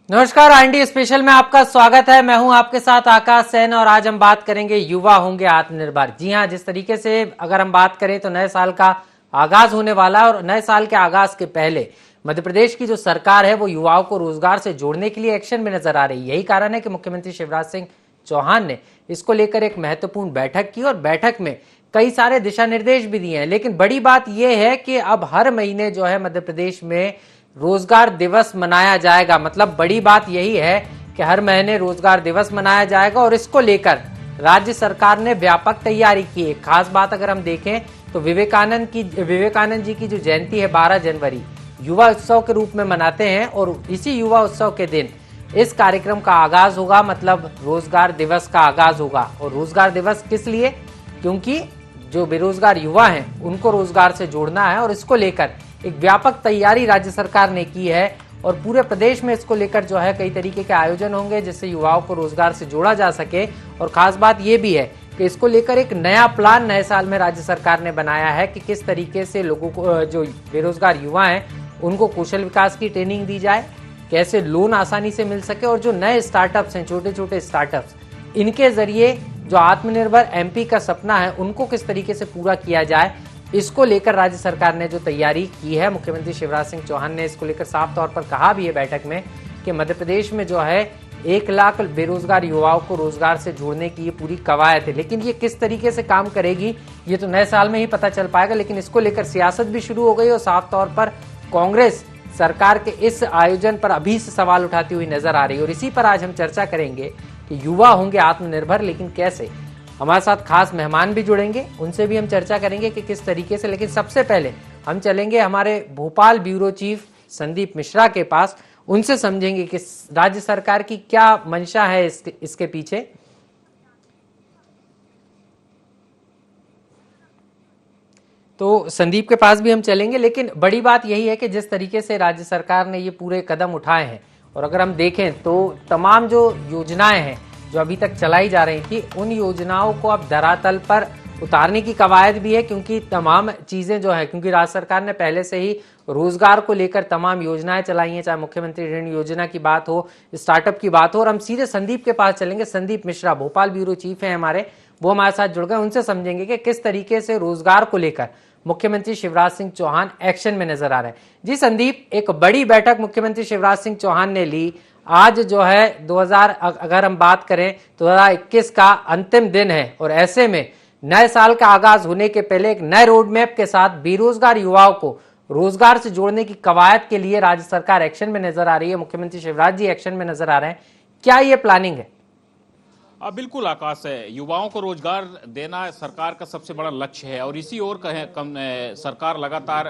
नमस्कार, IND special में आपका स्वागत है। मैं हूं आपके साथ आकाश सैन और आज हम बात करेंगे युवा होंगे आत्मनिर्भर। जी हां, जिस तरीके से अगर हम बात करें तो नए साल का आगाज होने वाला है और नए साल के आगाज के पहले मध्य प्रदेश की जो सरकार है वो युवाओं को रोजगार से जोड़ने के लिए एक्शन में नजर आ रही है। यही कारण है कि मुख्यमंत्री शिवराज सिंह चौहान ने इसको लेकर एक महत्वपूर्ण बैठक की और बैठक में कई सारे दिशा निर्देश भी दिए हैं। लेकिन बड़ी बात यह है कि अब हर महीने जो है मध्य प्रदेश में रोजगार दिवस मनाया जाएगा। मतलब बड़ी बात यही है कि हर महीने रोजगार दिवस मनाया जाएगा और इसको लेकर राज्य सरकार ने व्यापक तैयारी की है। खास बात अगर हम देखें तो विवेकानंद जी की जो जयंती है 12 जनवरी युवा उत्सव के रूप में मनाते हैं और इसी युवा उत्सव के दिन इस कार्यक्रम का आगाज होगा। मतलब रोजगार दिवस का आगाज होगा। और रोजगार दिवस किस लिए? क्योंकि जो बेरोजगार युवा हैं उनको रोजगार से जोड़ना है और इसको लेकर एक व्यापक तैयारी राज्य सरकार ने की है और पूरे प्रदेश में इसको लेकर जो है कई तरीके के आयोजन होंगे जिससे युवाओं को रोजगार से जोड़ा जा सके। और खास बात यह भी है कि इसको लेकर एक नया प्लान नए साल में राज्य सरकार ने बनाया है कि किस तरीके से लोगों को, जो बेरोजगार युवा हैं उनको कौशल विकास की ट्रेनिंग दी जाए, कैसे लोन आसानी से मिल सके और जो नए स्टार्टअप्स हैं, छोटे छोटे स्टार्टअप्स, इनके जरिए जो आत्मनिर्भर एमपी का सपना है उनको किस तरीके से पूरा किया जाए, इसको लेकर राज्य सरकार ने जो तैयारी की है। मुख्यमंत्री शिवराज सिंह चौहान ने इसको लेकर साफ तौर पर कहा भी है बैठक में कि मध्य प्रदेश में जो है 1 लाख बेरोजगार युवाओं को रोजगार से जोड़ने की ये पूरी कवायद है। लेकिन ये किस तरीके से काम करेगी ये तो नए साल में ही पता चल पाएगा। लेकिन इसको लेकर सियासत भी शुरू हो गई और साफ तौर पर कांग्रेस सरकार के इस आयोजन पर अभी से सवाल उठाती हुई नजर आ रही है। और इसी पर आज हम चर्चा करेंगे कि युवा होंगे आत्मनिर्भर, लेकिन कैसे। हमारे साथ खास मेहमान भी जुड़ेंगे, उनसे भी हम चर्चा करेंगे कि किस तरीके से। लेकिन सबसे पहले हम चलेंगे हमारे भोपाल ब्यूरो चीफ संदीप मिश्रा के पास, उनसे समझेंगे कि राज्य सरकार की क्या मंशा है इसके पीछे। तो संदीप के पास भी हम चलेंगे। लेकिन बड़ी बात यही है कि जिस तरीके से राज्य सरकार ने ये पूरे कदम उठाए हैं और अगर हम देखें तो तमाम जो योजनाएं हैं जो अभी तक चलाई जा रही थी उन योजनाओं को अब धरातल पर उतारने की कवायद भी है। क्योंकि तमाम चीजें जो है, क्योंकि राज्य सरकार ने पहले से ही रोजगार को लेकर तमाम योजनाएं चलाई हैं, चाहे मुख्यमंत्री ऋण योजना की बात हो, स्टार्टअप की बात हो। और हम सीधे संदीप के पास चलेंगे। संदीप मिश्रा भोपाल ब्यूरो चीफ है हमारे, वो हमारे साथ जुड़ गए। उनसे समझेंगे कि किस तरीके से रोजगार को लेकर मुख्यमंत्री शिवराज सिंह चौहान एक्शन में नजर आ रहे हैं। जी संदीप, एक बड़ी बैठक मुख्यमंत्री शिवराज सिंह चौहान ने ली। आज जो है अगर हम बात करें तो 2021 का अंतिम दिन है और ऐसे में नए साल का आगाज होने के पहले एक नए रोड मैप के साथ बेरोजगार युवाओं को रोजगार से जोड़ने की कवायद के लिए राज्य सरकार एक्शन में नजर आ रही है। मुख्यमंत्री शिवराज जी एक्शन में नजर आ रहे हैं। क्या ये प्लानिंग है? बिल्कुल आकाश है। युवाओं को रोजगार देना सरकार का सबसे बड़ा लक्ष्य है और इसी ओर सरकार लगातार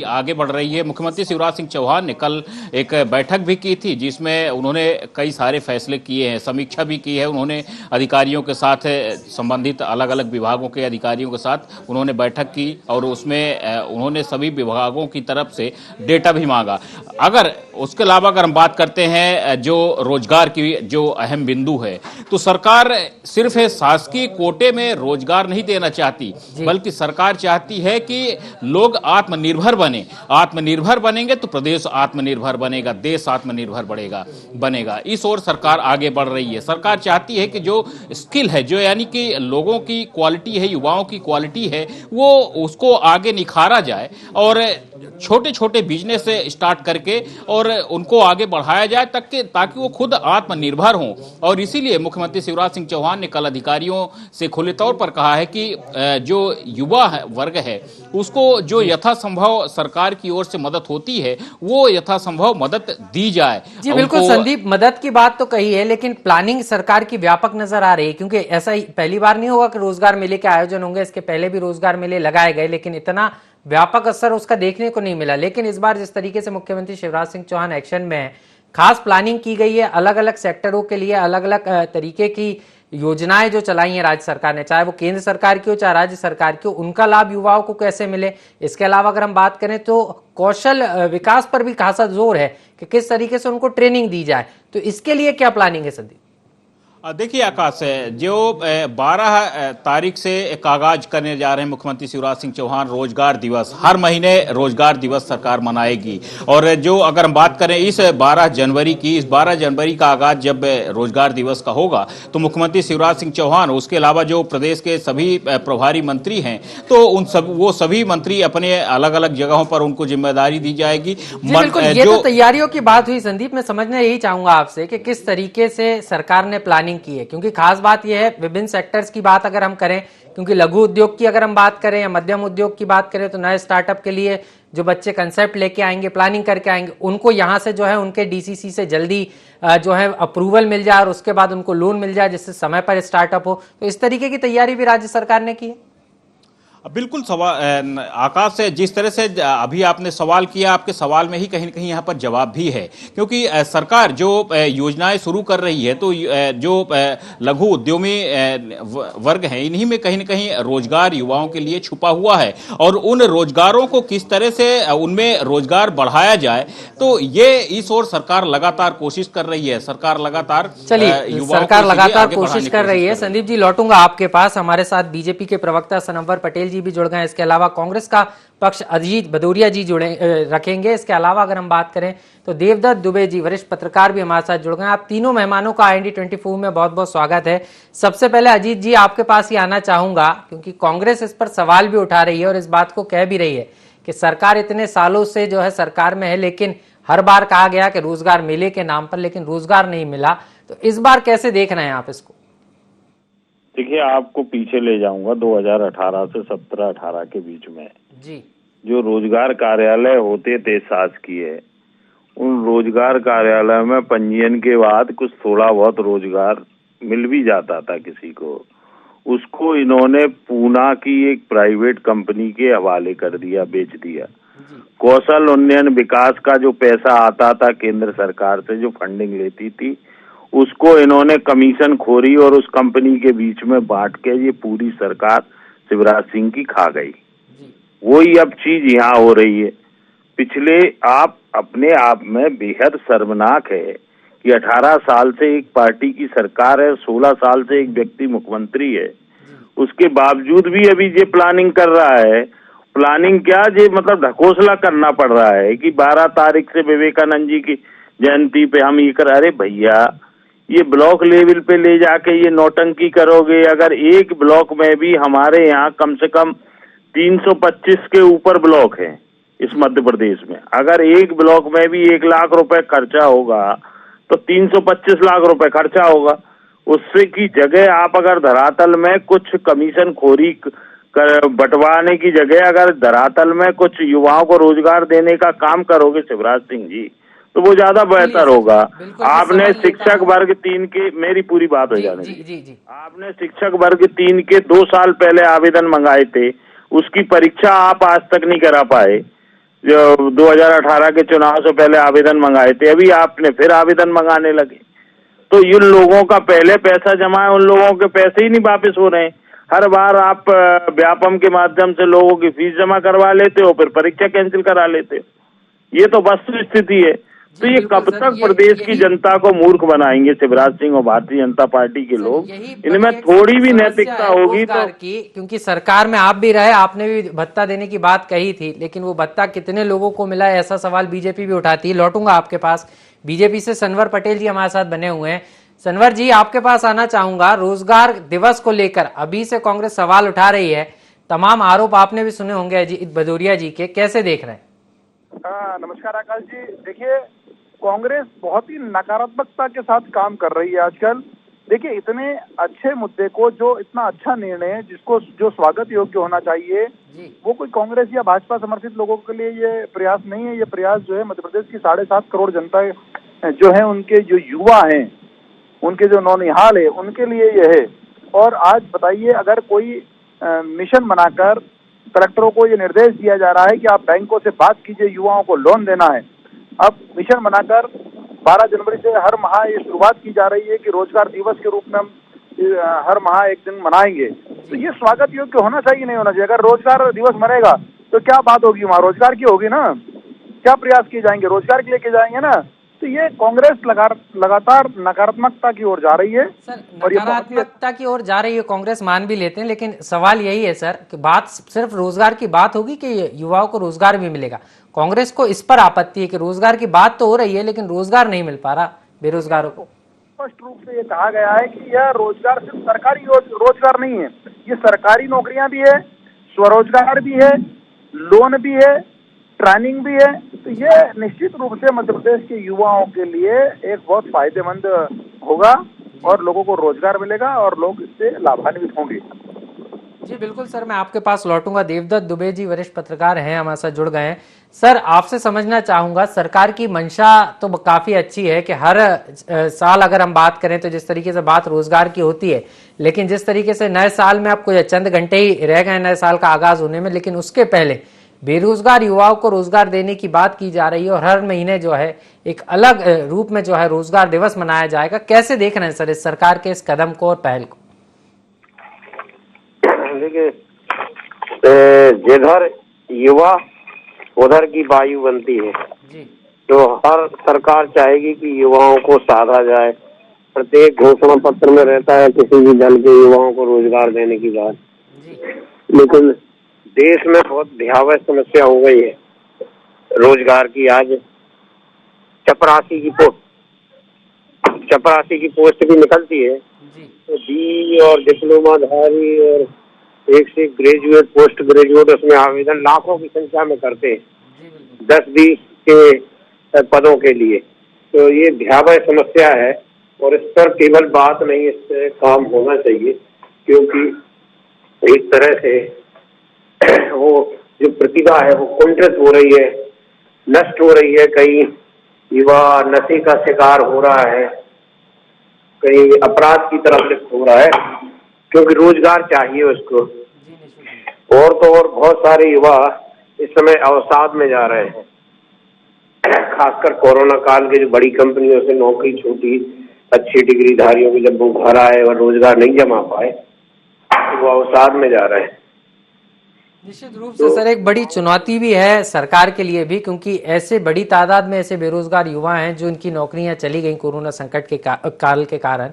आगे बढ़ रही है। मुख्यमंत्री शिवराज सिंह चौहान ने कल एक बैठक भी की थी जिसमें उन्होंने कई सारे फैसले किए हैं, समीक्षा भी की है। उन्होंने अधिकारियों के साथ, संबंधित अलग अलग विभागों के अधिकारियों के साथ उन्होंने बैठक की और उसमें उन्होंने सभी विभागों की तरफ से डेटा भी मांगा। अगर उसके अलावा अगर हम बात करते हैं जो रोजगार की जो अहम बिंदु है, तो सरकार सिर्फ शासकीय कोटे में रोजगार नहीं देना चाहती, बल्कि सरकार चाहती है कि लोग आत्मनिर्भर बने। आत्मनिर्भर बनेंगे तो प्रदेश आत्मनिर्भर बनेगा, देश आत्मनिर्भर बनेगा। इस ओर सरकार आगे बढ़ रही है। सरकार चाहती है कि जो स्किल है, जो यानी कि लोगों की क्वालिटी है, युवाओं की क्वालिटी है, वो उसको आगे निखारा जाए और छोटे छोटे बिजनेस से स्टार्ट करके और उनको आगे बढ़ाया जाए ताकि वो खुद आत्मनिर्भर हों। और इसीलिए मुख्यमंत्री शिवराज सिंह चौहान ने कल अधिकारियों से खुले तौर पर कहा है कि जो युवा वर्ग है उसको जो यथासंभव सरकार की ओर से मदद होती है वो यथासंभव मदद दी जाए। जी बिल्कुल संदीप, मदद की बात तो कही है लेकिन प्लानिंग सरकार की व्यापक नजर आ रही है। क्योंकि ऐसा ही पहली बार नहीं होगा कि रोजगार मेले के आयोजन होंगे, इसके पहले भी रोजगार मेले लगाए गए लेकिन इतना व्यापक असर उसका देखने को नहीं मिला। लेकिन इस बार जिस तरीके से मुख्यमंत्री शिवराज सिंह चौहान एक्शन में है, खास प्लानिंग की गई है, अलग अलग सेक्टरों के लिए अलग अलग तरीके की योजनाएं जो चलाई हैं राज्य सरकार ने, चाहे वो केंद्र सरकार की हो चाहे राज्य सरकार की हो, उनका लाभ युवाओं को कैसे मिले। इसके अलावा अगर हम बात करें तो कौशल विकास पर भी खासा जोर है कि किस तरीके से उनको ट्रेनिंग दी जाए। तो इसके लिए क्या प्लानिंग है संदीप? देखिए आकाश है जो 12 तारीख से एक आगाज करने जा रहे हैं मुख्यमंत्री शिवराज सिंह चौहान रोजगार दिवस। हर महीने रोजगार दिवस सरकार मनाएगी और जो अगर हम बात करें इस 12 जनवरी की, इस 12 जनवरी का आगाज जब रोजगार दिवस का होगा तो मुख्यमंत्री शिवराज सिंह चौहान, उसके अलावा जो प्रदेश के सभी प्रभारी मंत्री हैं, तो वो सभी मंत्री अपने अलग अलग जगहों पर उनको जिम्मेदारी दी जाएगी। बिल्कुल, ये तो तैयारियों की बात हुई संदीप। मैं समझना यही चाहूंगा आपसे कि किस तरीके से सरकार ने प्लानिंग की है, क्योंकि खास बात यह है विभिन्न सेक्टर्स की बात अगर हम करें, क्योंकि लघु उद्योग की अगर हम बात करें या मध्यम उद्योग की बात करें तो नए स्टार्टअप के लिए जो बच्चे कंसेप्ट लेके आएंगे, प्लानिंग करके आएंगे, उनको यहाँ से जो है उनके डीसीसी से जल्दी जो है अप्रूवल मिल जाए और उसके बाद उनको लोन मिल जाए जिससे समय पर स्टार्टअप हो। तो इस तरीके की तैयारी भी राज्य सरकार ने की है। बिल्कुल सवाल आकाश से जिस तरह से अभी आपने सवाल किया, आपके सवाल में ही कहीं न कहीं यहाँ पर जवाब भी है, क्योंकि सरकार जो योजनाएं शुरू कर रही है तो जो लघु उद्यमी वर्ग हैं इन्हीं में कहीं न कहीं रोजगार युवाओं के लिए छुपा हुआ है और उन रोजगारों को किस तरह से उनमें रोजगार बढ़ाया जाए, तो ये इस ओर सरकार लगातार कोशिश कर रही है। सरकार लगातार सरकार लगातार कोशिश कर रही है। संदीप जी, लौटूंगा आपके पास। हमारे साथ बीजेपी के प्रवक्ता सनवर पटेल भी जुड़ गए। इसके अलावा कांग्रेस का पक्ष अजीत भदौरिया जी रखेंगे। इसके अलावा अगर हम बात करें तो देवदत्त दुबे जी वरिष्ठ पत्रकार भी हमारे साथ जुड़ गए। आप तीनों मेहमानों का IND24 में बहुत बहुत स्वागत है। सबसे पहले अजीत जी आपके पास ही आना चाहूंगा, क्योंकि कांग्रेस इस पर सवाल भी उठा रही है और इस बात को कह भी रही है कि सरकार इतने सालों से जो है सरकार में है, लेकिन हर बार कहा गया कि रोजगार मेले के नाम पर, लेकिन रोजगार नहीं मिला। तो इस बार कैसे देख रहे हैं आप इसको? देखिए, आपको पीछे ले जाऊंगा 2018 से 17-18 के बीच में जी जो रोजगार कार्यालय होते थे शासकीय, उन रोजगार कार्यालय में पंजीयन के बाद कुछ थोड़ा बहुत रोजगार मिल भी जाता था किसी को, उसको इन्होंने पूना की एक प्राइवेट कंपनी के हवाले कर दिया, बेच दिया। कौशल उन्नयन विकास का जो पैसा आता था केंद्र सरकार से, जो फंडिंग लेती थी, उसको इन्होंने कमीशन खोरी और उस कंपनी के बीच में बांट के ये पूरी सरकार शिवराज सिंह की खा गई। वही अब चीज यहाँ हो रही है। पिछले आप अपने आप में बेहद शर्मनाक है कि 18 साल से एक पार्टी की सरकार है, 16 साल से एक व्यक्ति मुख्यमंत्री है, उसके बावजूद भी अभी ये प्लानिंग कर रहा है। प्लानिंग क्या, ये मतलब ढकोसला करना पड़ रहा है कि 12 तारीख से विवेकानंद जी की जयंती पे हम ये कर। अरे भैया, ये ब्लॉक लेवल पे ले जाके ये नौटंकी करोगे? अगर एक ब्लॉक में भी हमारे यहाँ कम से कम 325 के ऊपर ब्लॉक हैं इस मध्य प्रदेश में, अगर एक ब्लॉक में भी 1 लाख रुपए खर्चा होगा तो 325 लाख रुपए खर्चा होगा। उससे की जगह आप अगर धरातल में कुछ कमीशन खोरी बंटवाने की जगह अगर धरातल में कुछ युवाओं को रोजगार देने का काम करोगे शिवराज सिंह जी, तो वो ज्यादा बेहतर होगा। आपने शिक्षक वर्ग 3 के, मेरी पूरी बात हो जाने दी। आपने शिक्षक वर्ग 3 के 2 साल पहले आवेदन मंगाए थे, उसकी परीक्षा आप आज तक नहीं करा पाए। जो 2018 के चुनाव से पहले आवेदन मंगाए थे, अभी आपने फिर आवेदन मंगाने लगे। तो इन लोगों का पहले पैसा जमा है, उन लोगों के पैसे ही नहीं वापस हो रहे हैं। हर बार आप व्यापम के माध्यम से लोगों की फीस जमा करवा लेते हो, फिर परीक्षा कैंसिल करा लेते हो। ये तो वस्तु स्थिति है। तो ये कब तक प्रदेश की जनता को मूर्ख बनाएंगे शिवराज सिंह और भारतीय जनता पार्टी के लोग? इनमें थोड़ी भी नैतिकता होगी तो। क्योंकि सरकार में आप भी रहे, आपने भी भत्ता देने की बात कही थी, लेकिन वो भत्ता कितने लोगों को मिला है, ऐसा सवाल बीजेपी भी उठाती है। लौटूंगा आपके पास। बीजेपी से सनवर पटेल जी हमारे साथ बने हुए हैं। सनवर जी, आपके पास आना चाहूंगा। रोजगार दिवस को लेकर अभी से कांग्रेस सवाल उठा रही है, तमाम आरोप आपने भी सुने होंगे अजीत भदौरिया जी के, कैसे देख रहे हैं? नमस्कार आकाश जी। देखिए, कांग्रेस बहुत ही नकारात्मकता के साथ काम कर रही है आजकल। देखिए, इतने अच्छे मुद्दे को, जो इतना अच्छा निर्णय है जिसको जो स्वागत योग्य होना चाहिए, वो कोई कांग्रेस या भाजपा समर्थित लोगों के लिए ये प्रयास नहीं है। ये प्रयास जो है मध्य प्रदेश की 7.5 करोड़ जनता जो है, उनके जो युवा हैं, उनके जो नौनिहाल है, उनके लिए ये है। और आज बताइए, अगर कोई मिशन बनाकर कलेक्टरों को ये निर्देश दिया जा रहा है कि आप बैंकों से बात कीजिए, युवाओं को लोन देना है। अब मिशन बनाकर 12 जनवरी से हर माह ये शुरुआत की जा रही है कि रोजगार दिवस के रूप में हम हर माह एक दिन मनाएंगे। तो ये स्वागत योग्य होना चाहिए, नहीं होना चाहिए? अगर रोजगार दिवस मनेगा तो क्या बात होगी, वहाँ रोजगार की होगी ना? क्या प्रयास किए जाएंगे? रोजगार के लिए किए जाएंगे ना। तो तो ये कांग्रेस लगातार नकारात्मकता की ओर जा रही है। सर, और ये बहुत ही नकारात्मकता की ओर जा रही है, कांग्रेस मान भी लेते हैं, लेकिन सवाल यही है सर कि बात सिर्फ रोजगार की बात होगी कि युवाओं को रोजगार भी मिलेगा। कांग्रेस को इस पर आपत्ति है कि रोजगार की बात तो हो रही है लेकिन रोजगार नहीं मिल पा रहा बेरोजगारों को। स्पष्ट रूप से ये कहा गया है कि यह रोजगार सिर्फ सरकारी रोजगार नहीं है, ये सरकारी नौकरियां भी है, स्वरोजगार भी है, लोन भी है, ट्रेनिंग भी है। तो ये निश्चित रूप से मध्य प्रदेश के युवाओं के लिए एक बहुत फायदेमंद होगा और लोगों को रोजगार मिलेगा और लोग इससे लाभान्वित होंगे। जी बिल्कुल सर, मैं आपके पास लौटूंगा। देवदत्त दुबे जी वरिष्ठ पत्रकार हैं, हमारे साथ जुड़ गए हैं। सर, आपसे समझना चाहूंगा, सरकार की मंशा तो काफी अच्छी है कि हर साल अगर हम बात करें तो जिस तरीके से बात रोजगार की होती है, लेकिन जिस तरीके से नए साल में आपको चंद घंटे ही रह गए नए साल का आगाज होने में, लेकिन उसके पहले बेरोजगार युवाओं को रोजगार देने की बात की जा रही है और हर महीने जो है एक अलग रूप में जो है रोजगार दिवस मनाया जाएगा। कैसे देख रहे हैं सर इस सरकार के इस कदम को और पहल को? देखिए, जिधर युवा उधर की वायु बनती है जी। तो हर सरकार चाहेगी कि युवाओं को साधा जाए। प्रत्येक घोषणा पत्र में रहता है किसी भी दल के युवाओं को रोजगार देने की बात, लेकिन देश में बहुत भयावह समस्या हो गई है रोजगार की। आज चपरासी की पोस्ट भी निकलती है तो बी और डिप्लोमाधारी और एक से ग्रेजुएट, पोस्ट ग्रेजुएट, उसमें आवेदन लाखों की संख्या में करते हैं 10-20 के पदों के लिए। तो ये भयावह समस्या है और इस पर केवल बात नहीं, इस पर काम होना चाहिए, क्योंकि एक तरह से वो जो प्रतिभा है वो कुंठित हो रही है, नष्ट हो रही है। कहीं युवा नशे का शिकार हो रहा है, कहीं अपराध की तरफ लिप्त हो रहा है, क्योंकि रोजगार चाहिए उसको। और तो और बहुत सारे युवा इस समय अवसाद में जा रहे हैं, खासकर कोरोना काल के जो बड़ी कंपनियों से नौकरी छूटी, अच्छी डिग्रीधारियों की जब वो घर आए और रोजगार नहीं जमा पाए तो वो अवसाद में जा रहे हैं। निश्चित रूप से सर एक बड़ी चुनौती भी है सरकार के लिए भी, क्योंकि ऐसे बड़ी तादाद में ऐसे बेरोजगार युवा हैं जो इनकी नौकरियां चली गई कोरोना संकट के काल के कारण।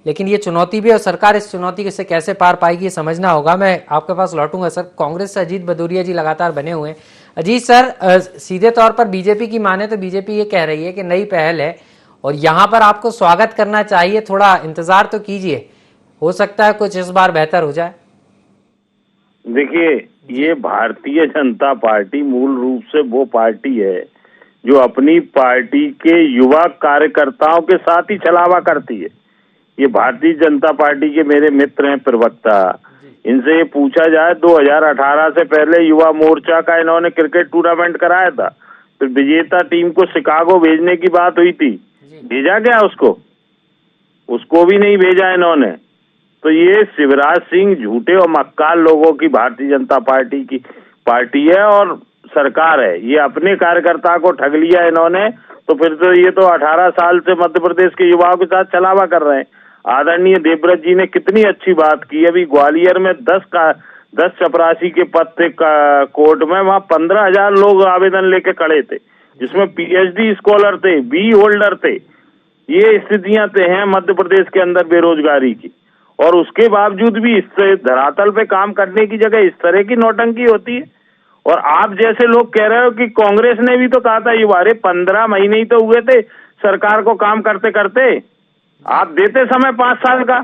लेकिन ये चुनौती भी है और सरकार इस चुनौती से कैसे पार पाएगी ये समझना होगा। मैं आपके पास लौटूंगा सर। कांग्रेस से अजीत भदौरिया जी लगातार बने हुए हैं। अजीत सर, सीधे तौर पर बीजेपी की माने तो बीजेपी ये कह रही है कि नई पहल है और यहाँ पर आपको स्वागत करना चाहिए, थोड़ा इंतजार तो कीजिए, हो सकता है कुछ इस बार बेहतर हो जाए। देखिए, ये भारतीय जनता पार्टी मूल रूप से वो पार्टी है जो अपनी पार्टी के युवा कार्यकर्ताओं के साथ ही छलावा करती है। ये भारतीय जनता पार्टी के मेरे मित्र हैं प्रवक्ता, इनसे ये पूछा जाए 2018 से पहले युवा मोर्चा का इन्होंने क्रिकेट टूर्नामेंट कराया था, फिर विजेता टीम को शिकागो भेजने की बात हुई थी, भेजा गया उसको भी नहीं भेजा इन्होंने। तो ये शिवराज सिंह झूठे और मक्कार लोगों की भारतीय जनता पार्टी की पार्टी है और सरकार है। ये अपने कार्यकर्ता को ठग लिया इन्होंने, तो फिर तो ये तो 18 साल से मध्य प्रदेश के युवाओं के साथ छलावा कर रहे हैं। आदरणीय देवव्रत जी ने कितनी अच्छी बात की। अभी ग्वालियर में 10 चपरासी के पद थे कोर्ट में, वहाँ 15,000 लोग आवेदन लेके खड़े थे, जिसमें PhD स्कॉलर थे, बी होल्डर थे। ये स्थितियां हैं मध्य प्रदेश के अंदर बेरोजगारी की, और उसके बावजूद भी इस धरातल पे काम करने की जगह इस तरह की नौटंकी होती है। और आप जैसे लोग कह रहे हो कि कांग्रेस ने भी तो कहा था युवारे 15 महीने ही तो हुए थे सरकार को काम करते करते, आप देते समय 5 साल का,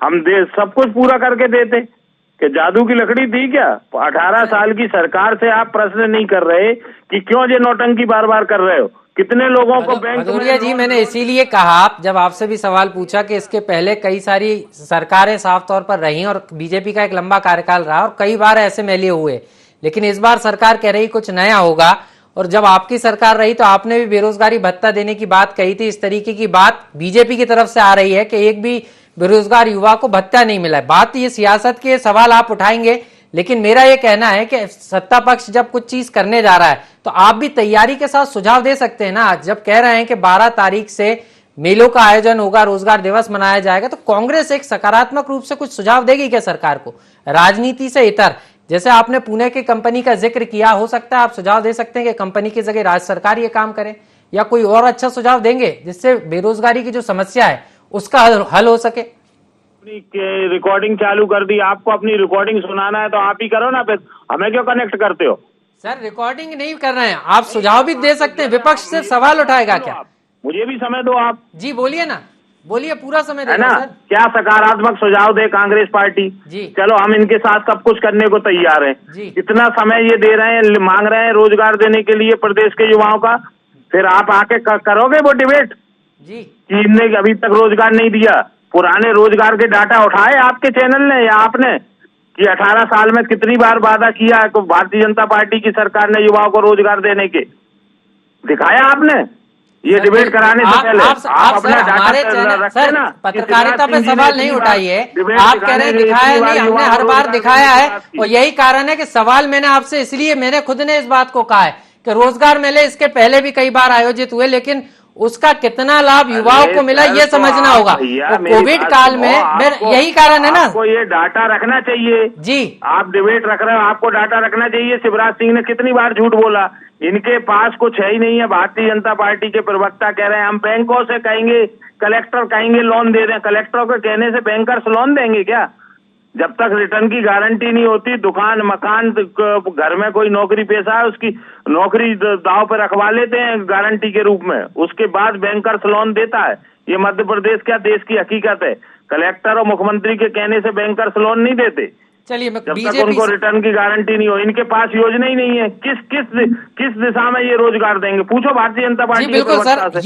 हम सब कुछ पूरा करके देते, कि जादू की लकड़ी थी क्या? 18 साल की सरकार से आप प्रश्न नहीं कर रहे कि क्यों ये नौटंकी बार बार कर रहे हो, कितने लोगों को बैंक भदौरिया जी, मैंने इसीलिए कहा जब आपसे भी सवाल पूछा कि इसके पहले कई सारी सरकारें साफ तौर पर रही और बीजेपी का एक लंबा कार्यकाल रहा और कई बार ऐसे मेले हुए, लेकिन इस बार सरकार कह रही कुछ नया होगा। और जब आपकी सरकार रही तो आपने भी बेरोजगारी भत्ता देने की बात कही थी। इस तरीके की बात बीजेपी की तरफ से आ रही है कि एक भी बेरोजगार युवा को भत्ता नहीं मिला है। बात ये सियासत के सवाल आप उठाएंगे, लेकिन मेरा ये कहना है कि सत्ता पक्ष जब कुछ चीज करने जा रहा है तो आप भी तैयारी के साथ सुझाव दे सकते हैं ना। जब कह रहे हैं कि 12 तारीख से मेलों का आयोजन होगा, रोजगार दिवस मनाया जाएगा, तो कांग्रेस एक सकारात्मक रूप से कुछ सुझाव देगी क्या सरकार को, राजनीति से इतर? जैसे आपने पुणे की कंपनी का जिक्र किया, हो सकता है आप सुझाव दे सकते हैं कि कंपनी की जगह राज्य सरकार ये काम करे, या कोई और अच्छा सुझाव देंगे जिससे बेरोजगारी की जो समस्या है उसका हल हो सके? अपनी रिकॉर्डिंग चालू कर दी, आपको अपनी रिकॉर्डिंग सुनाना है तो आप ही करो ना, फिर हमें क्यों कनेक्ट करते हो? सर रिकॉर्डिंग नहीं कर रहे हैं, आप सुझाव भी दे सकते हैं, विपक्ष से सवाल उठाएगा क्या? मुझे भी समय दो आप। जी बोलिए ना, बोलिए, पूरा समय है देना ना, सर। क्या सकारात्मक सुझाव दे कांग्रेस पार्टी? जी चलो हम इनके साथ सब कुछ करने को तैयार हैं। जी इतना समय ये दे रहे हैं, मांग रहे हैं रोजगार देने के लिए प्रदेश के युवाओं का, फिर आप आके करोगे वो डिबेट जी कि इनने अभी तक रोजगार नहीं दिया? पुराने रोजगार के डाटा उठाए आपके चैनल ने या आपने कि 18 साल में कितनी बार वादा किया है भारतीय जनता पार्टी की सरकार ने युवाओं को रोजगार देने के? दिखाया आपने? ये डिबेट कराने से पहले आप अपना हमारे चैनल सर पत्रकारिता पे सवाल नहीं उठाइए। आप कह रहे हैं दिखाया नहीं, हमने हर बार दिखाया है और यही कारण है कि सवाल मैंने आपसे इसलिए, मैंने खुद ने इस बात को कहा है कि रोजगार मेले इसके पहले भी कई बार आयोजित हुए, लेकिन उसका कितना लाभ युवाओं को मिला ये समझना होगा। तो कोविड काल में यही कारण है ना, आपको ये डाटा रखना चाहिए जी। आप डिबेट रख रहे हो, आपको डाटा रखना चाहिए। शिवराज सिंह ने कितनी बार झूठ बोला, इनके पास कुछ है ही नहीं है। भारतीय जनता पार्टी के प्रवक्ता कह रहे हैं हम बैंकों से कहेंगे, कलेक्टर कहेंगे लोन दे दें। कलेक्टरों के कहने से बैंकर्स लोन देंगे क्या? जब तक रिटर्न की गारंटी नहीं होती, दुकान मकान घर में कोई नौकरी पेशा है उसकी नौकरी दाव पर रखवा लेते हैं गारंटी के रूप में, उसके बाद बैंकर्स लोन देता है। ये मध्य प्रदेश क्या देश की हकीकत है। कलेक्टर और मुख्यमंत्री के कहने से बैंकर्स लोन नहीं देते चलिए जब तक उनको रिटर्न की गारंटी नहीं हो। इनके पास योजना ही नहीं है, किस दिशा में ये रोजगार देंगे? पूछो भारतीय जनता पार्टी। जी बिल्कुल सर,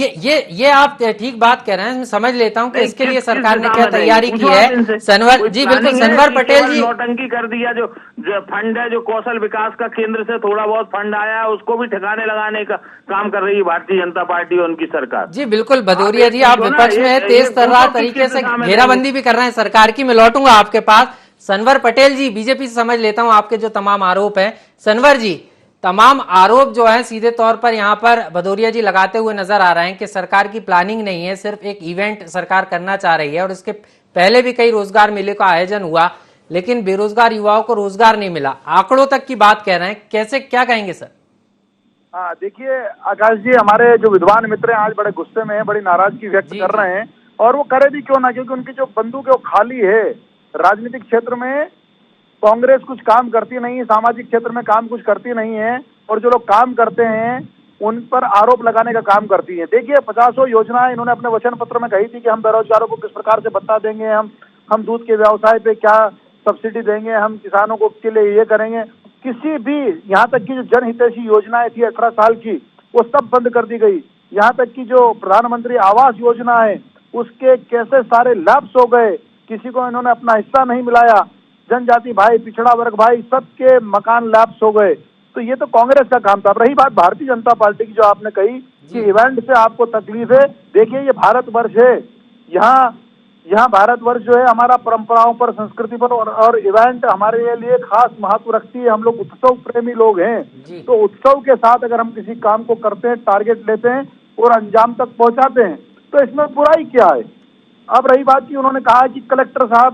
ये आप ठीक बात कह रहे हैं, मैं समझ लेता हूं कि इसके लिए सरकार ने क्या तैयारी की है। सनवर जी बिल्कुल, सनवर पटेल जी नौटंकी कर दिया। जो फंड है, जो कौशल विकास का केंद्र से थोड़ा बहुत फंड आया है, उसको भी ठिकाने लगाने का काम कर रही है भारतीय जनता पार्टी और उनकी सरकार। जी बिल्कुल भदौरिया जी, आप विपक्ष में तेज तर्रार तरीके से घेराबंदी भी कर रहे हैं सरकार की। मैं लौटूंगा आपके पास। सनवर पटेल जी, बीजेपी से समझ लेता हूं आपके जो तमाम आरोप हैं। सनवर जी, तमाम आरोप जो है सीधे तौर पर यहाँ पर भदौरिया जी लगाते हुए नजर आ रहे हैं कि सरकार की प्लानिंग नहीं है, सिर्फ एक इवेंट सरकार करना चाह रही है और इसके पहले भी कई रोजगार मेले का आयोजन हुआ लेकिन बेरोजगार युवाओं को रोजगार नहीं मिला। आंकड़ों तक की बात कह रहे हैं, कैसे क्या कहेंगे सर? हाँ देखिए आकाश जी, हमारे जो विद्वान मित्र हैं आज बड़े गुस्से में हैं, बड़ी नाराजगी व्यक्त कर रहे हैं और वो करे भी क्यों ना, क्योंकि उनकी जो बंदूक है वो खाली है। राजनीतिक क्षेत्र में कांग्रेस कुछ काम करती नहीं है, सामाजिक क्षेत्र में काम कुछ करती नहीं है और जो लोग काम करते हैं उन पर आरोप लगाने का काम करती है। देखिए 50 योजनाएं इन्होंने अपने वचन पत्र में कही थी कि हम बेरोजगारों को किस प्रकार से भत्ता देंगे, हम दूध के व्यवसाय पे क्या सब्सिडी देंगे, हम किसानों को के लिए ये करेंगे। किसी भी, यहाँ तक की जो जनहितैषी योजनाएं थी 18 साल की, वो सब बंद कर दी गई। यहाँ तक की जो प्रधानमंत्री आवास योजना है उसके कैसे सारे लैप्स हो गए, किसी को इन्होंने अपना हिस्सा नहीं मिलाया। जनजाति भाई, पिछड़ा वर्ग भाई, सबके मकान लैप्स हो गए। तो ये तो कांग्रेस का काम था। अब रही बात भारतीय जनता पार्टी की, जो आपने कही कि इवेंट से आपको तकलीफ है, देखिए ये भारतवर्ष है, यहाँ भारतवर्ष जो है हमारा परंपराओं पर, संस्कृति पर और इवेंट हमारे लिए खास महत्व रखती है। हम लोग उत्सव प्रेमी लोग हैं, तो उत्सव के साथ अगर हम किसी काम को करते हैं, टारगेट लेते हैं और अंजाम तक पहुंचाते हैं तो इसमें बुराई क्या है। अब रही बात की, उन्होंने कहा कि कलेक्टर साहब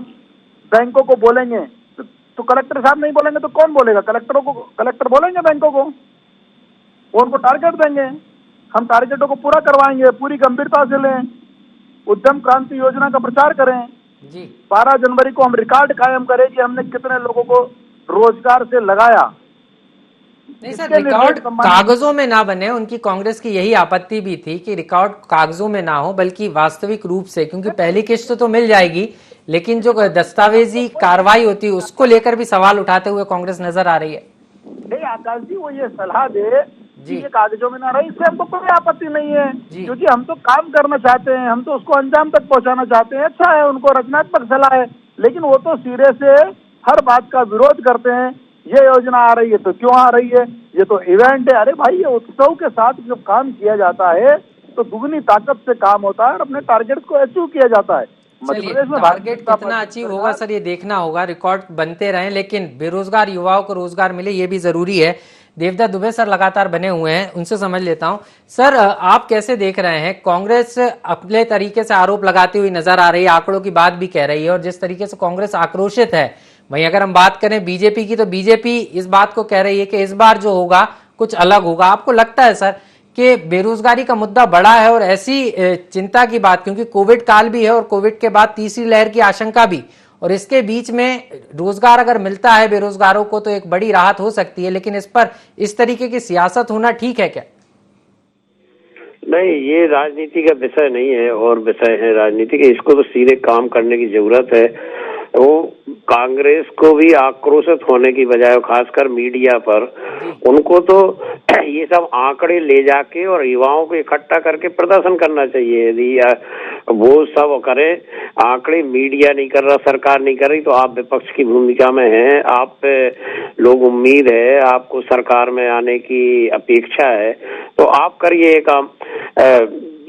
बैंकों को बोलेंगे, तो कलेक्टर साहब नहीं बोलेंगे तो कौन बोलेगा? कलेक्टर बोलेंगे बैंकों को, वो उनको टारगेट देंगे। हम टारगेटों को पूरा करवाएंगे, पूरी गंभीरता से लें, उद्यम क्रांति योजना का प्रचार करें जी। 12 जनवरी को हम रिकॉर्ड कायम करें कि हमने कितने लोगों को रोजगार से लगाया। नहीं सर, रिकॉर्ड कागजों में ना बने, उनकी कांग्रेस की यही आपत्ति भी थी कि रिकॉर्ड कागजों में ना हो बल्कि वास्तविक रूप से, क्योंकि पहली किस्त तो मिल जाएगी लेकिन जो दस्तावेजी कार्रवाई होती है उसको लेकर भी सवाल उठाते हुए कांग्रेस नजर आ रही है। नहीं आकाश जी, वो ये सलाह दे जी, ये कागजों में ना रहे, इससे हमको कोई आपत्ति नहीं है, क्योंकि हम तो काम करना चाहते हैं, हम तो उसको अंजाम तक पहुंचाना चाहते हैं। अच्छा है, उनको रचनात्मक सलाह है, लेकिन वो तो सिरे से हर बात का विरोध करते हैं। ये योजना आ रही है तो क्यों आ रही है, ये तो इवेंट है। अरे भाई, ये उत्सव के साथ जब काम किया जाता है तो दुगनी ताकत से काम होता है और अपने टारगेट को अचीव किया जाता है। टारगेट कितना अचीव होगा सर, ये देखना होगा। रिकॉर्ड बनते रहे लेकिन बेरोजगार युवाओं को रोजगार मिले, ये भी जरूरी है। देवदत्त दुबे सर लगातार बने हुए हैं, उनसे समझ लेता हूं। सर आप कैसे देख रहे हैं, कांग्रेस अपने तरीके से आरोप लगाती हुई नजर आ रही है, आंकड़ों की बात भी कह रही है और जिस तरीके से कांग्रेस आक्रोशित है, वहीं अगर हम बात करें बीजेपी की तो बीजेपी इस बात को कह रही है कि इस बार जो होगा कुछ अलग होगा। आपको लगता है सर कि बेरोजगारी का मुद्दा बड़ा है और ऐसी चिंता की बात, क्योंकि कोविड काल भी है और कोविड के बाद तीसरी लहर की आशंका भी, और इसके बीच में रोजगार अगर मिलता है बेरोजगारों को तो एक बड़ी राहत हो सकती है, लेकिन इस पर इस तरीके की सियासत होना ठीक है क्या? नहीं, ये राजनीति का विषय नहीं है और विषय है राजनीति के। इसको तो सीधे काम करने की जरूरत है। वो कांग्रेस को भी आक्रोशित होने की बजाय, खासकर मीडिया पर, उनको तो ये सब आंकड़े ले जाके और युवाओं को इकट्ठा करके प्रदर्शन करना चाहिए। यदि वो सब करे, आंकड़े मीडिया नहीं कर रहा, सरकार नहीं कर रही, तो आप विपक्ष की भूमिका में हैं, आप पे लोग उम्मीद है, आपको सरकार में आने की अपेक्षा है, तो आप करिए काम।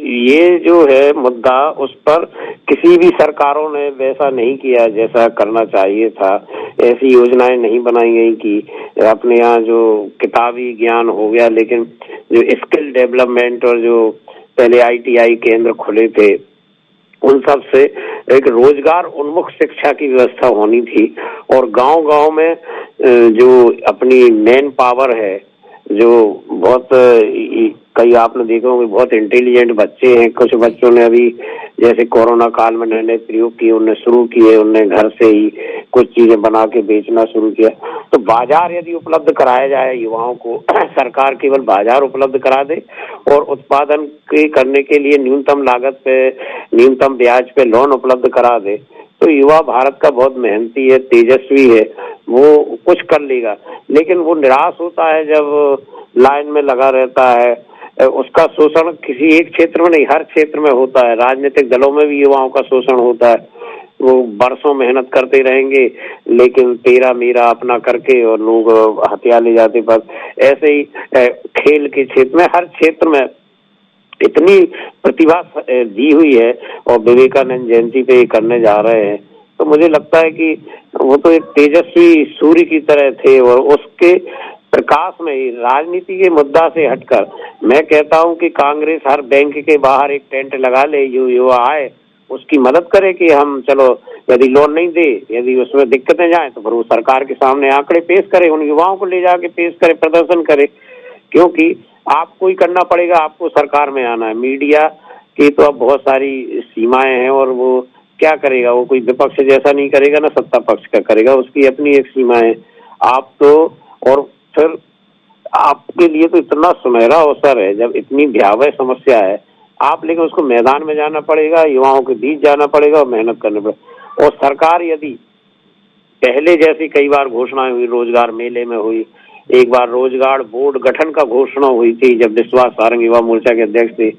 ये जो है मुद्दा, उस पर किसी भी सरकारों ने वैसा नहीं किया जैसा करना चाहिए था। ऐसी योजनाएं नहीं बनाई गई कि अपने यहाँ जो किताबी ज्ञान हो गया, लेकिन जो स्किल डेवलपमेंट और जो पहले ITI केंद्र खुले थे, उन सब से एक रोजगार उन्मुख शिक्षा की व्यवस्था होनी थी। और गांव-गांव में जो अपनी मैन पावर है, जो बहुत कई आपने देखा होंगे बहुत इंटेलिजेंट बच्चे हैं। कुछ बच्चों ने अभी जैसे कोरोना काल में नए नए प्रयोग किए, उन्हें शुरू किए, उन्हें घर से ही कुछ चीजें बना के बेचना शुरू किया। तो बाजार यदि उपलब्ध कराया जाए युवाओं को, सरकार केवल बाजार उपलब्ध करा दे और उत्पादन के करने के लिए न्यूनतम लागत पे, न्यूनतम ब्याज पे लोन उपलब्ध करा दे, तो युवा भारत का बहुत मेहनती है, तेजस्वी है, वो कुछ कर लेगा। लेकिन वो निराश होता है जब लाइन में लगा रहता है। उसका शोषण किसी एक क्षेत्र में नहीं, हर क्षेत्र में होता है। राजनीतिक दलों में भी युवाओं का शोषण होता है। वो बरसों मेहनत करते रहेंगे, लेकिन तेरा मेरा अपना करके और लोग हथियार ले जाते। पर ऐसे ही खेल के क्षेत्र में, हर क्षेत्र में इतनी प्रतिभा दी हुई है और विवेकानंद जयंती पे करने जा रहे हैं, तो मुझे लगता है कि वो तो एक तेजस्वी सूर्य की तरह थे और उसके प्रकाश में ही राजनीति के मुद्दा से हटकर मैं कहता हूं कि कांग्रेस हर बैंक के बाहर एक टेंट लगा ले, जो युवा आए उसकी मदद करे कि हम चलो, यदि लोन नहीं दे, यदि उसमें दिक्कतें जाए तो फिर वो सरकार के सामने आंकड़े पेश करे, उन युवाओं को ले जाके पेश करे, प्रदर्शन करे। क्योंकि आपको ही करना पड़ेगा, आपको सरकार में आना है। मीडिया की तो अब बहुत सारी सीमाएं हैं और वो क्या करेगा, वो कोई विपक्ष जैसा नहीं करेगा ना सत्ता पक्ष का करेगा, उसकी अपनी एक सीमा है। आप तो, और फिर आपके लिए तो इतना सुनहरा अवसर है जब इतनी भयावह समस्या है, आप लेकिन उसको मैदान में जाना पड़ेगा, युवाओं के बीच जाना पड़ेगा और मेहनत करनी पड़ेगी। और सरकार यदि पहले जैसी कई बार घोषणाएं हुई, रोजगार मेले में हुई, एक बार रोजगार बोर्ड गठन का घोषणा हुई थी जब विश्वास सारंग युवा मोर्चा के अध्यक्ष थे,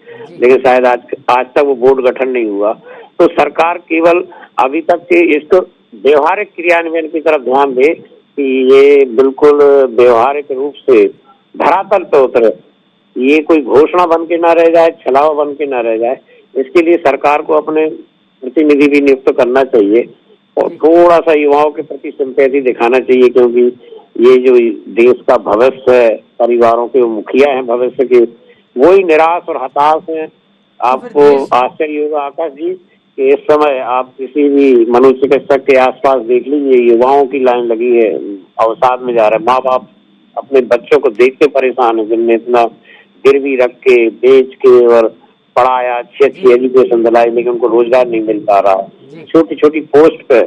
लेकिन शायद आज तक वो बोर्ड गठन नहीं हुआ। तो सरकार केवल अभी तक के इसको व्यवहारिक क्रियान्वयन की तरफ ध्यान दे कि ये बिल्कुल व्यवहारिक रूप से धरातल पे उतरे, ये कोई घोषणा बन के ना रह जाए, छलावा बन के ना रह जाए। इसके लिए सरकार को अपने प्रतिनिधि भी नियुक्त करना चाहिए और थोड़ा सा युवाओं के प्रति सिंपैथी दिखाना चाहिए, क्योंकि ये जो देश का भविष्य है, परिवारों के मुखिया हैं भविष्य के, वही निराश और हताश हैं। आपको आश्चर्य होगा आकाश जी कि इस समय आप किसी भी मनोचिकित्सक के आसपास देख लीजिए, युवाओं की लाइन लगी है, अवसाद में जा रहा है। माँ बाप अपने बच्चों को देख के परेशान है, जिनने इतना गिरवी रख के, बेच के और पढ़ाया, अच्छी अच्छी एजुकेशन दिलाई, लेकिन उनको रोजगार नहीं मिल पा रहा। छोटी छोटी पोस्ट पे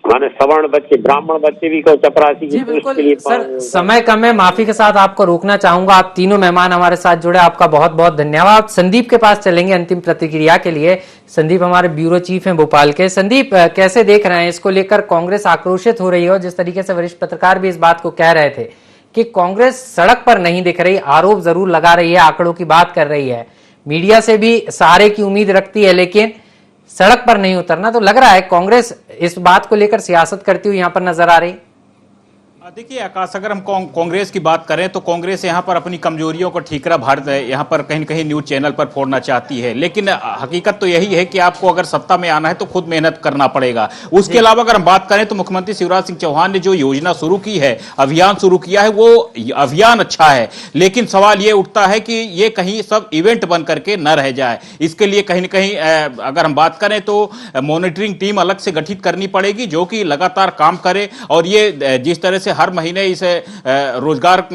माने सवर्ण बच्चे, ब्राह्मण बच्चे भी चपरासी की पोस्ट के लिए। सर, समय कम है, माफी के साथ आपको रोकना चाहूंगा। आप तीनों मेहमान हमारे साथ जुड़े, आपका बहुत बहुत धन्यवाद। संदीप के पास चलेंगे अंतिम प्रतिक्रिया के लिए। संदीप हमारे ब्यूरो चीफ हैं भोपाल के। संदीप, कैसे देख रहे हैं इसको लेकर? कांग्रेस आक्रोशित हो रही है और जिस तरीके से वरिष्ठ पत्रकार भी इस बात को कह रहे थे कि कांग्रेस सड़क पर नहीं दिख रही, आरोप जरूर लगा रही है, आंकड़ों की बात कर रही है, मीडिया से भी सहारे की उम्मीद रखती है, लेकिन सड़क पर नहीं उतरना। तो लग रहा है कांग्रेस इस बात को लेकर सियासत करती हुई यहां पर नजर आ रही। देखिए आकाश, अगर हम कांग्रेस की बात करें तो कांग्रेस यहाँ पर अपनी कमजोरियों को ठीकरा भारत यहाँ पर कहीं न कहीं न्यूज चैनल पर फोड़ना चाहती है, लेकिन हकीकत तो यही है कि आपको अगर सत्ता में आना है तो खुद मेहनत करना पड़ेगा। उसके अलावा अगर हम बात करें तो मुख्यमंत्री शिवराज सिंह चौहान ने जो योजना शुरू की है, अभियान शुरू किया है, वो अभियान अच्छा है, लेकिन सवाल ये उठता है कि ये कहीं सब इवेंट बन करके न रह जाए। इसके लिए कहीं न कहीं अगर हम बात करें तो मॉनिटरिंग टीम अलग से गठित करनी पड़ेगी जो कि लगातार काम करे और ये जिस तरह से हर महीने इसे रोजगार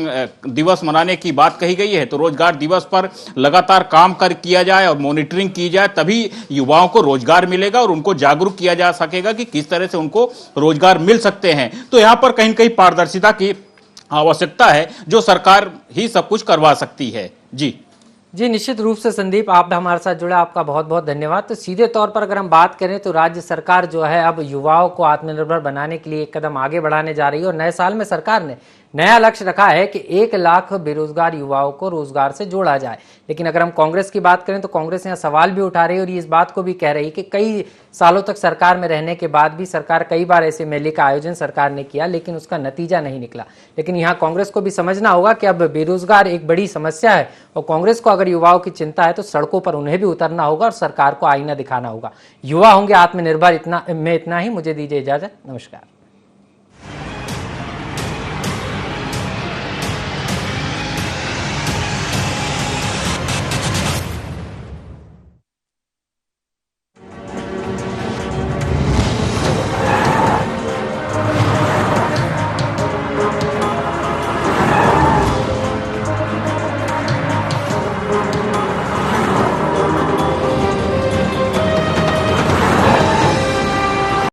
दिवस मनाने की बात कही गई है, तो रोजगार दिवस पर लगातार काम किया जाए और मॉनिटरिंग की जाए, तभी युवाओं को रोजगार मिलेगा और उनको जागरूक किया जा सकेगा कि किस तरह से उनको रोजगार मिल सकते हैं। तो यहां पर कहीं न कहीं पारदर्शिता की आवश्यकता है, जो सरकार ही सब कुछ करवा सकती है। जी, निश्चित रूप से संदीप, आप हमारे साथ जुड़ा, आपका बहुत बहुत धन्यवाद। तो सीधे तौर पर अगर हम बात करें तो राज्य सरकार जो है अब युवाओं को आत्मनिर्भर बनाने के लिए एक कदम आगे बढ़ाने जा रही है और नए साल में सरकार ने नया लक्ष्य रखा है कि 1 लाख बेरोजगार युवाओं को रोजगार से जोड़ा जाए। लेकिन अगर हम कांग्रेस की बात करें तो कांग्रेस यहाँ सवाल भी उठा रही है और ये इस बात को भी कह रही है कि कई सालों तक सरकार में रहने के बाद भी सरकार कई बार ऐसे मेले का आयोजन सरकार ने किया लेकिन उसका नतीजा नहीं निकला। लेकिन यहाँ कांग्रेस को भी समझना होगा कि अब बेरोजगार एक बड़ी समस्या है और कांग्रेस को अगर युवाओं की चिंता है तो सड़कों पर उन्हें भी उतरना होगा और सरकार को आईना दिखाना होगा। युवा होंगे आत्मनिर्भर, इतना ही। मुझे दीजिए इजाजत, नमस्कार।